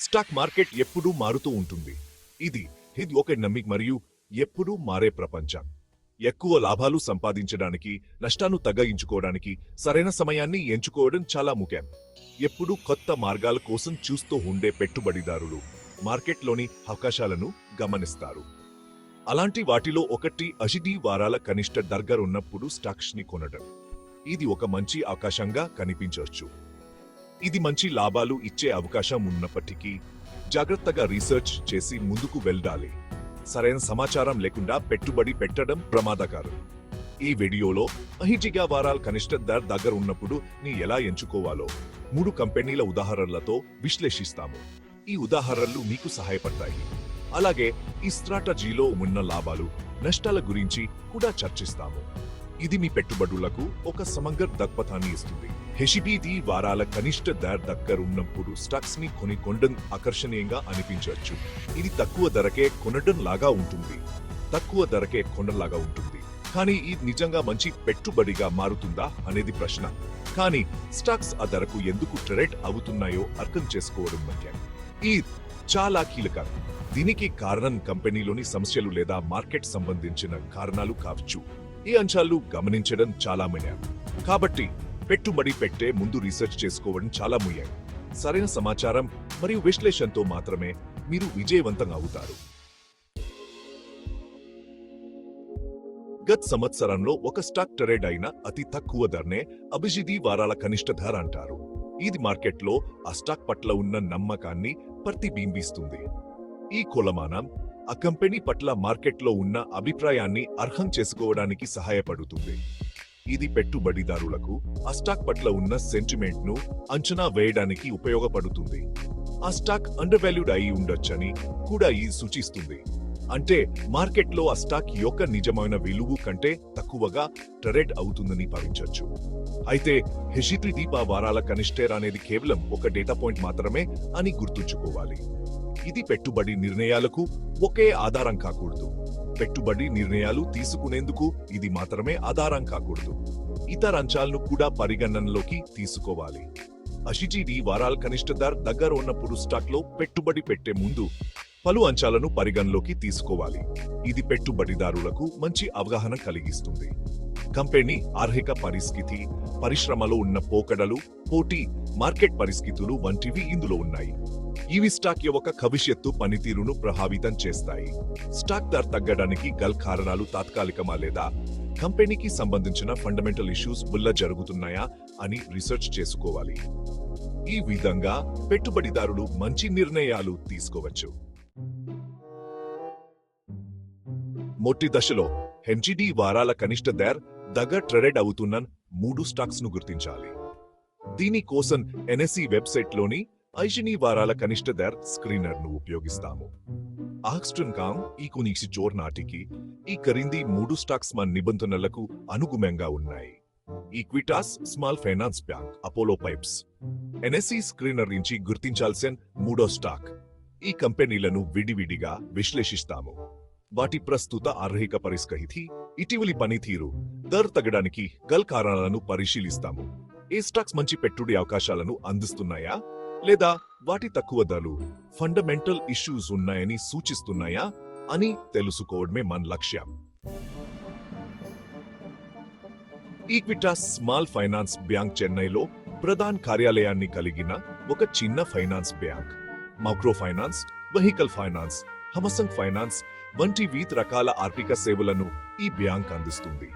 Stock market ఎప్పుడూ మారుతూ ఉంటుంది. ఇది ఇది ఒక నమ్మిక మరియు ఎప్పుడూ మారే ప్రపంచం. ఎక్కువ లాభాలు సంపాదించడానికి, నష్టాన్ని తగ్గించుకోవడానికి సరైన సమయాన్ని ఎంచుకోవడం చాలా ముఖ్యం. ఎప్పుడూ కొత్త మార్గాల కోసం చూస్తూ ఉండే పెట్టుబడిదారులు మార్కెట్లోని అవకాశాలను గమనిస్తారు. అలాంటి వాటిలో ఒకటి 10 వారాల కనిష్ట దగ్గర ఉన్నప్పుడు స్టాక్స్ ని కొనడం. ఇది ఒక మంచి అవకాశంగా కనిపించవచ్చు. ఇది మంచి లాభాలు ఇచ్చే అవకాశం ఉన్నప్పటికీ జాగ్రత్తగా రీసెర్చ్ చేసి ముందుకు వెళ్ళాలి. సరైన సమాచారం లేకుండా పెట్టుబడి పెట్టడం ప్రమాదకరం. ఈ వీడియోలో 10 వారాల కనిష్ట ధర దగ్గర ఉన్నప్పుడు ని ఎలా ఎంచుకోవాలో 3 కంపెనీల ఉదాహరణలతో విశ్లేషిస్తాము. ఈ ఉదాహరణలు మీకు సహాయపడతాయి. అలాగే ఈ స్ట్రాటజీలో ఉన్న లాభాలు, నష్టాల గురించి కూడా చర్చిస్తాము. ఇది మీ పెట్టుబడులకు ఒక సమగ్ర దృక్పథాన్ని ఇస్తుంది. 10 వారాల కనిష్ట ధర దగ్గర ఉన్నప్పుడు స్టాక్స్ ని కొనడం ఆకర్షణీయంగా అనిపించవచ్చు. ఇది తక్కువ ధరకే కొనడం లాగా ఉంటుంది. తక్కువ ధరకే కొనలాగా ఉంటుంది. కానీ ఇది నిజంగా మంచి పెట్టుబడిగా మారుతుందా అనేది ప్రశ్న. కానీ స్టాక్స్ ఆ ధరకు ఎందుకు ట్రేడ్ అవుతున్నాయో అర్థం చేసుకోవడం ముఖ్యం. ఇది చాలా కీలకం. దీనికి కారణం కంపెనీలోని సమస్యలు లేదా మార్కెట్ సంబంధించిన కారణాలు కావచ్చు. ఈ అంశాలు గమనించడం చాలా ముఖ్యం. కాబట్టి పెట్టుబడి పెట్టే ముందు రీసెర్చ్ చేసుకోవడం చాలా ముఖ్యం. సరైన సమాచారం మరియు విశ్లేషణతో మాత్రమే మీరు విజయవంతం అవుతారు. గత సంవత్సరంలో ఒక స్టాక్ ట్రేడ్ అయిన అతి తక్కువ ధరనే 10 వారాల కనిష్ట ధర అంటారు. ఇది మార్కెట్లో ఆ స్టాక్ పట్ల ఉన్న నమ్మకాన్ని ప్రతిబింబిస్తుంది. ఈ కొలమానం ఆ కంపెనీ పట్ల మార్కెట్లో ఉన్న అభిప్రాయాన్ని అర్హం చేసుకోవడానికి సహాయపడుతుంది. ఇది పెట్టుబడిదారులకు ఆ స్టాక్ పట్ల ఉన్న సెంటిమెంట్ ను అంచనా వేయడానికి ఉపయోగపడుతుంది. ఆ స్టాక్ అండర్ వాల్యూడ్ అయి ఉండొచ్చని కూడా ఇది సూచిస్తుంది. అంటే మార్కెట్లో ఆ స్టాక్ యొక్క నిజమైన విలువ కంటే తక్కువగా ట్రేడ్ అవుతుందని భావించవచ్చు. అయితే 10 వారాల కనిష్ట అనేది కేవలం ఒక డేటా పాయింట్ మాత్రమే అని గుర్తుంచుకోవాలి. ఇది పెట్టుబడి నిర్ణయాలకు ఒకే ఆధారం కాకూడదు. పెట్టుబడి నిర్ణయాలు తీసుకునేందుకు ఇది మాత్రమే ఆధారం కాకూడదు. ఇతర అంశాలను కూడా పరిగణనలోకి తీసుకోవాలి. 10 వారాల కనిష్ట ధర దగ్గర ఉన్నప్పుడు స్టాక్ లో పెట్టుబడి పెట్టే ముందు పలు అంశాలను పరిగణలోకి తీసుకోవాలి. ఇది పెట్టుబడిదారులకు మంచి అవగాహన కలిగిస్తుంది. కంపెనీ ఆర్థిక పరిస్థితి, పరిశ్రమలో ఉన్న పోకడలు, పోటీ, మార్కెట్ పరిస్థితులు వంటివి ఇందులో ఉన్నాయి. ఇవి స్టాక్ యొక్క భవిష్యత్తు పనితీరును ప్రభావితం చేస్తాయి. స్టాక్ ధర తగ్గడానికి గల కారణాలు తాత్కాలికమా లేదా కంపెనీకి సంబంధించిన ఫండమెంటల్ ఇష్యూస్ వల్ల జరుగుతున్నాయా అని రీసెర్చ్ చేసుకోవాలి. ఈ విధంగా పెట్టుబడిదారులు మంచి నిర్ణయాలు తీసుకోవచ్చు. మొదటి దశలో 10 వారాల కనిష్ట ధర దగ్గర ట్రేడ్ అవుతున్న 3 స్టాక్స్ ను గుర్తించాలి. దీనికోసం ఎన్ఎస్ఈ వెబ్సైట్ లోని 10 వారాల కనిష్ట ధర స్క్రీనర్ ను ఉపయోగిస్తాము. ఆక్స్టన్ కామ్ ఈ కొనిక్షి నాటికి ఈ క్రింది 3 స్టాక్స్ మన నిబంధనలకు అనుగుణంగా ఉన్నాయి. Equitas small finance bank, Apollo pipes. NSE screener నుంచి గుర్తించాల్సిన 3వ స్టాక్. ఈ కంపెనీలను విడివిడిగా విశ్లేషిస్తాము. వాటి ప్రస్తుత ఆర్థిక పరిస్థితి, ఇటీవలి పనితీరు, ధర తగ్గడానికి గల కారణాలను పరిశీలిస్తాము. ఏ స్టాక్స్ మంచి పెట్టుబడి అవకాశాలను అందిస్తున్నాయా లేదా వాటి తక్కువ ధరలు ఫండమెంటల్ ఇష్యూస్ ఉన్నాయని సూచిస్తున్నాయా అని తెలుసుకోవడమే మన లక్ష్యం. ఈక్విటాస్ స్మాల్ ఫైనాన్స్ బ్యాంక్ చెన్నైలో ప్రధాన కార్యాలయాన్ని కలిగిన ఒక చిన్న finance bank. Micro finance, vehicle finance, హమసంగ్ ఫైనాన్స్ వంటి వివిధ రకాల ఆర్థిక సేవలను ఈ బ్యాంక్ అందిస్తుంది.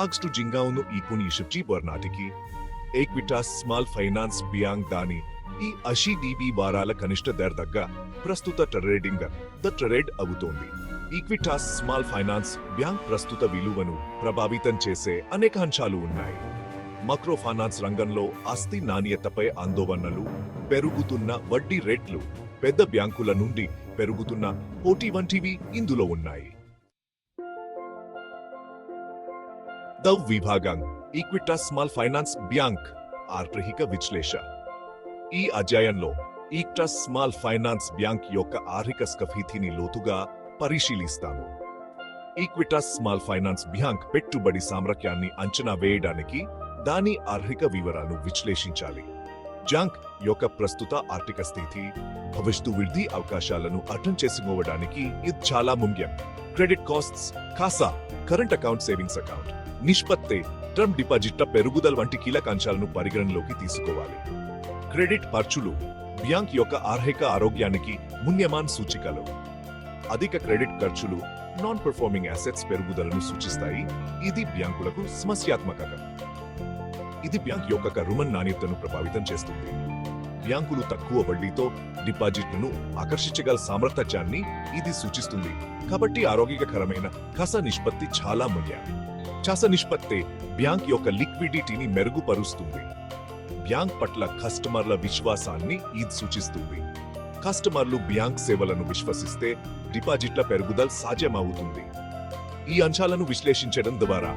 ఆగస్టు జింగావును ఈ కొనిక్షి నాటికి ఈక్విటాస్ స్మాల్ ఫైనాన్స్ బ్యాంక్ దాని ఈ 10 వారాల కనిష్ట ధర దగ్గర ప్రస్తుత ట్రేడ్ అవుతోంది. ఈక్విటాస్ స్మాల్ ఫైనాన్స్ బ్యాంక్ ప్రస్తుత విలువను ప్రభావితం చేసే అనేక అంశాలు ఉన్నాయి. మైక్రో ఫైనాన్స్ రంగంలో ఆస్తి నాణ్యతపై ఆందోళనలు, పెరుగుతున్న వడ్డీ రేట్లు, పెద్ద బ్యాంకుల నుండి పెరుగుతున్న పోటీ వంటివి ఇందులో ఉన్నాయి. ద విభాగం ఈక్విటాస్ స్మాల్ ఫైనాన్స్ బ్యాంక్ ఆర్థిక విశ్లేషణ. ఈ అధ్యాయంలో ఈక్విటాస్ స్మాల్ ఫైనాన్స్ బ్యాంక్ యొక్క ఆర్థిక స్థితిని లోతుగా పరిశీలిస్తాము. ఈక్విటాస్ స్మాల్ ఫైనాన్స్ బ్యాంక్ పెట్టుబడి సామర్థ్యాన్ని అంచనా వేయడానికి దాని ఆర్థిక వివరాలను విశ్లేషించాలి. బ్యాంక్ యొక్క ప్రస్తుత ఆర్థిక స్థితి, భవిష్యత్తు వృద్ధి అవకాశాలను అర్థం చేసుకోవడానికి ఇది చాలా ముఖ్యం. Credit costs, CASA, current account, savings account, నిష్పత్తి, టర్మ్ డిపాజిట్ల పెరుగుదల వంటి కీలక అంశాలను పరిగణనలోకి తీసుకోవాలి. క్రెడిట్ ఖర్చులు బ్యాంక్ యొక్క ఆర్థిక ఆరోగ్యానికి ముఖ్యమైన సూచికలు. అధిక క్రెడిట్ ఖర్చులు నాన్ పర్ఫార్మింగ్ అసెట్స్ పెరుగుదలను సూచిస్తాయి. ఇది బ్యాంకులకు సమస్యాత్మకత. ఇది బ్యాంక్ యొక్క రుణ నాణ్యతను ప్రభావితం చేస్తుంది. బ్యాంకులు తక్కువ వడ్డీతో డిపాజిట్లను ఆకర్షించగల సామర్థ్యాన్ని ఇది సూచిస్తుంది. కాబట్టి ఆరోగ్యకరమైన ఖాసా నిష్పత్తి చాలా ముఖ్యం. ఖాసా నిష్పత్తి బ్యాంక్ యొక్క లిక్విడిటీని మెరుగుపరుస్తుంది. బ్యాంక్ పట్ల కస్టమర్ల విశ్వాసాన్ని ఇది సూచిస్తుంది. కస్టమర్లు బ్యాంక్ సేవలను విశ్వసిస్తే డిపాజిట్ల పెరుగుదల సాధ్యమవుతుంది. ఈ అంశాలను విశ్లేషించడం ద్వారా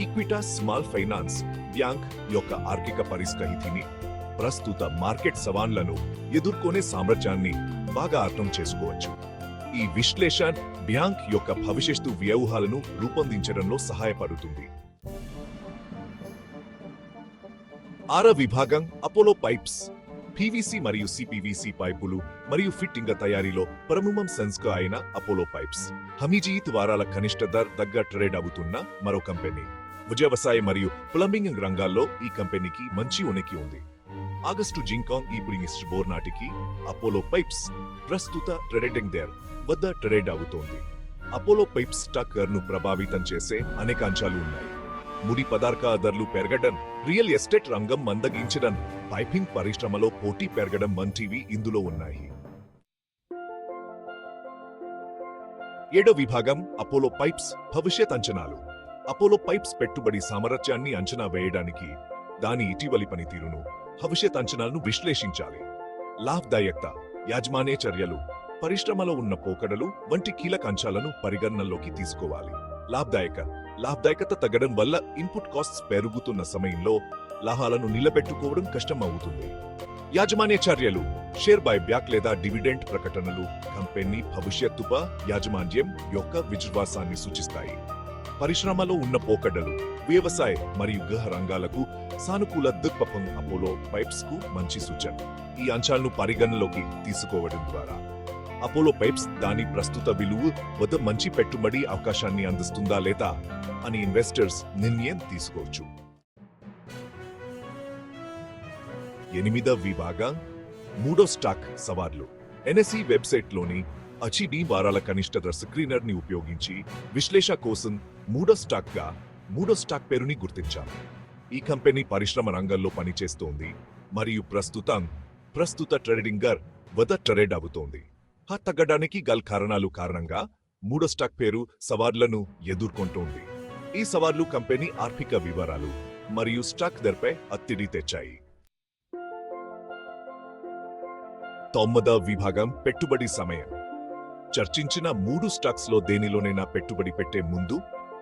ఈక్విటాస్ స్మాల్ ఫైనాన్స్ బ్యాంక్ యొక్క ఆర్థిక పరిస్థితిని, ప్రస్తుత మార్కెట్ సవాళ్లను ఎదుర్కొనే సామర్థ్యాన్ని బాగా అర్థం చేసుకోవచ్చు. ఈ విశ్లేషణ బ్యాంక్ యొక్క భవిష్యత్తు వ్యూహాలను రూపొందించడంలో సహాయపడుతుంది. 6వ విభాగం అపోలో పైప్స్. పీవీసీ మరియు సిపివిసి పైపులు మరియు ఫిట్టింగ్ తయారీలో ప్రముఖ సంస్థ అయిన అపోలో పైప్స్ హమీజీత్ వారాల కనిష్ట ధర దగ్గర ట్రేడ్ అవుతున్న మరో కంపెనీ. వ్యవసాయ మరియు ప్లంబింగ్ రంగాల్లో ఈ కంపెనీకి మంచి ఉనికి ఉంది. ఆగస్టు జింకాంగ్ ఈ బోర్ నాటికి అపోలో పైప్స్ ప్రస్తుత ట్రేడింగ్ ధర వద్ద ట్రేడ్ అవుతోంది. అపోలో పైప్స్ స్టాక్ ను ప్రభావితం చేసే అనేక అంశాలు ఉన్నాయి. ముడి పదార్థ ధరలు పెరగడం, రియల్ ఎస్టేట్ రంగం మందగించడం, పైపింగ్ పరిశ్రమలో పోటీ పెరగడం వంటివి ఇందులో ఉన్నాయి. 7వ విభాగం అపోలో పైప్స్ భవిష్యత్ అంచనాలు. అపోలో పైప్స్ పెట్టుబడి సామర్థ్యాన్ని అంచనా వేయడానికి దాని ఇటీవలి పనితీరును, భవిష్యత్ అంచనాలను విశ్లేషించాలి. లాభదాయకత, యాజమాన్య చర్యలు, పరిశ్రమలో ఉన్న పోకడలు వంటి కీలక అంశాలను పరిగణనలోకి తీసుకోవాలి. లాభదాయకత తగ్గడం వల్ల ఇన్పుట్ కాస్ట్స్ పెరుగుతున్న సమయంలో లాభాలను నిలబెట్టుకోవడం కష్టం అవుతుంది. యాజమాన్య చర్యలు, షేర్ బైబ్యాక్ లేదా డివిడెండ్ ప్రకటనలు కంపెనీ భవిష్యత్తుపై యాజమాన్యం యొక్క విశ్వాసాన్ని సూచిస్తాయి. పరిశ్రమలో ఉన్న పోకడలు, వ్యవసాయ మరియు గృహ రంగాలకు సానుకూల దృక్పథం అపోలో పైప్స్ కు మంచి సూచన. ఈ అంశాలను పరిగణనలోకి తీసుకోవడం ద్వారా అపోలో పైప్స్ దాని ప్రస్తుత విలువ వద్ద మంచి పెట్టుబడి అవకాశాన్ని అందిస్తుందా లేదా అని ఇన్వెస్టర్స్ నిర్ణయం తీసుకోవచ్చు. 8వ విభాగం 3వ స్టాక్ సవాళ్లు. ఎన్ఎస్ఈ వెబ్సైట్లోని అచిడి వారాల కనిష్ట ధర స్క్రీనర్ ని ఉపయోగించి విశ్లేషణ కోసం 3వ స్టాక్ పేరుని గుర్తించాలి. ఈ కంపెనీ పరిశ్రమ రంగంలో పనిచేస్తోంది మరియు ప్రస్తుత ట్రేడింగ్ ధర వద్ద ట్రేడ్ అవుతోంది. తగ్గడానికి గల కారణాలు కారణంగా 3వ స్టాక్ పేరు సవాళ్లను ఎదుర్కొంటోంది. ఈ సవాళ్లు కంపెనీ ఆర్థిక వివరాలు మరియు స్టాక్ ధరపై ఒత్తిడి తెచ్చాయి. 9వ విభాగం పెట్టుబడి సమయం. చర్చించిన 3 స్టాక్స్ లో దేనిలోనైనా పెట్టుబడి పెట్టే ముందు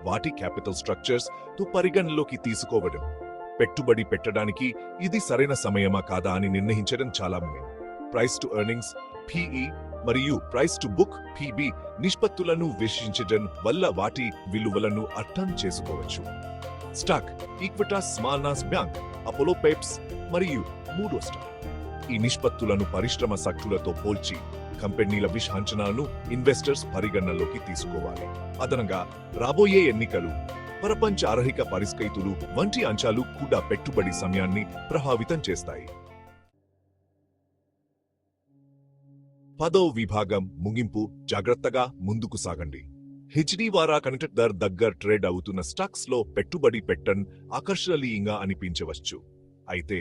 వాటి క్యాపిటల్ స్ట్రక్చర్స్ తో పరిగణలోకి తీసుకోవడం, పెట్టుబడి పెట్టడానికి ఇది సరైన సమయమా కాదా అని నిర్ణయించడం చాలా ముఖ్యం. ప్రైస్ టు ఎర్నింగ్స్ PE మరియు ప్రైస్ టు బుక్ PB నిష్పత్తులను విశ్లేషించడం వల్ల వాటి విలువలను అర్థం చేసుకోవచ్చు. స్టాక్ ఈక్విటాస్ స్మాల్ నాస్ బ్యాంక్, అపోలో పైప్స్ మరియు 3వ స్టాక్. ఈ నిష్పత్తులను పరిశ్రమ శక్తులతో పోల్చి కంపెనీల అంచనాలను ఇన్వెస్టర్స్ పరిగణనలోకి తీసుకోవాలి. అదనంగా రాబోయే ఎన్నికలు, ప్రపంచ ఆర్థిక పరిస్థితులు వంటి అంశాలు కూడా పెట్టుబడి సమయాన్ని ప్రభావితం చేస్తాయి. 10వ విభాగం ముగింపు. జాగ్రత్తగా ముందుకు సాగండి. హెచ్డి వారా కనిష్ట ధర దగ్గర ట్రేడ్ అవుతున్న స్టాక్స్ లో పెట్టుబడి పెట్టడం ఆకర్షణీయంగా అనిపించవచ్చు. అయితే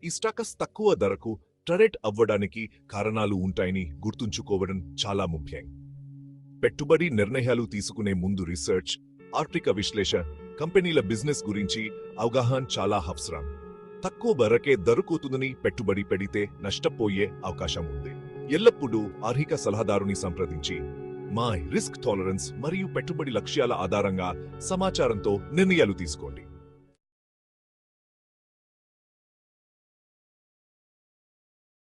ఈ స్టాక్స్ తక్కువ ధరకు ట్రేడ్ అవ్వడానికి కారణాలు ఉంటాయని గుర్తుంచుకోవడం చాలా ముఖ్యం. పెట్టుబడి నిర్ణయాలు తీసుకునే ముందు రీసెర్చ్, ఆర్థిక విశ్లేషణ, కంపెనీల బిజినెస్ గురించి అవగాహన చాలా అవసరం. తక్కువ ధరకే దొరుకుతుందని పెట్టుబడి పెడితే నష్టపోయే అవకాశం ఉంది. ఎల్లప్పుడూ ఆర్థిక సలహాదారుని సంప్రదించి మా రిస్క్ టాలరెన్స్ మరియు పెట్టుబడి లక్ష్యాల ఆధారంగా సమాచారంతో నిర్ణయాలు తీసుకోండి.